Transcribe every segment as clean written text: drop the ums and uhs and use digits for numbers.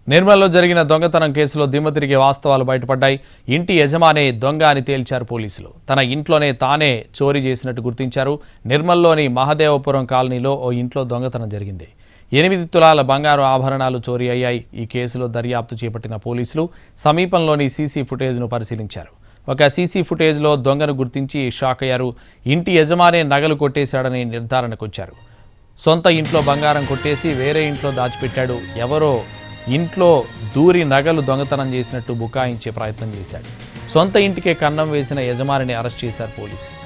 నిర్మల్లో జరిగిన దొంగతనం కేసులో దిమ్మ తిరిగే వాస్తవాలు బయటపడ్డాయి. ఇంటి యజమానే దొంగ అని తేల్చారు పోలీసులు. తన ఇంట్లోనే తానే చోరీ చేసినట్టు గుర్తించారు. నిర్మల్లోని మహదేవపురం కాలనీలో ఓ ఇంట్లో దొంగతనం జరిగింది. 8 తులాల బంగారు ఆభరణాలు చోరీ అయ్యాయి. ఈ కేసులో దర్యాప్తు చేపట్టిన పోలీసులు సమీపంలోని సీసీ ఫుటేజ్ను పరిశీలించారు. ఒక సీసీ ఫుటేజ్లో దొంగను గుర్తించి షాక్ అయ్యారు. ఇంటి యజమానే నగలు కొట్టేశాడని నిర్ధారణకు వచ్చారు. సొంత ఇంట్లో బంగారం కొట్టేసి వేరే ఇంట్లో దాచిపెట్టాడు. ఎవరో ఇంట్లో దూరి నగలు దొంగతనం చేసినట్టు బుకాయించే ప్రయత్నం చేశాడు. సొంత ఇంటికే కన్నం వేసిన యజమానిని అరెస్ట్ చేశారు పోలీసులు.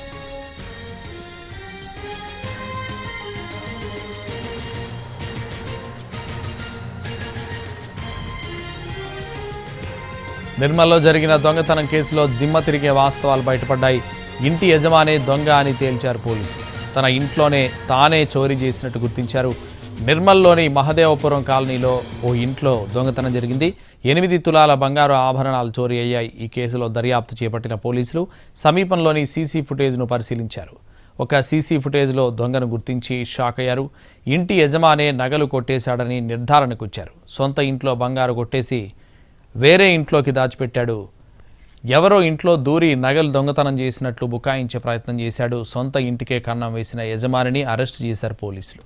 నిర్మల్లో జరిగిన దొంగతనం కేసులో దిమ్మ తిరిగే వాస్తవాలు బయటపడ్డాయి. ఇంటి యజమానే దొంగ అని తేల్చారు పోలీసులు. తన ఇంట్లోనే తానే చోరీ చేసినట్టు గుర్తించారు. నిర్మల్లోని మహదేవపురం కాలనీలో ఓ ఇంట్లో దొంగతనం జరిగింది. 8 తులాల బంగారు ఆభరణాలు చోరీ అయ్యాయి. ఈ కేసులో దర్యాప్తు చేపట్టిన పోలీసులు సమీపంలోని సీసీ ఫుటేజ్ను పరిశీలించారు. ఒక సీసీ ఫుటేజ్లో దొంగను గుర్తించి షాక్ అయ్యారు. ఇంటి యజమానే నగలు కొట్టేశాడని నిర్ధారణకు వచ్చారు. సొంత ఇంట్లో బంగారు కొట్టేసి వేరే ఇంట్లోకి దాచిపెట్టాడు. ఎవరో ఇంట్లో దూరి నగలు దొంగతనం చేసినట్లు బుకాయించే ప్రయత్నం చేశాడు. సొంత ఇంటికే కన్నం వేసిన యజమానిని అరెస్ట్ చేశారు పోలీసులు.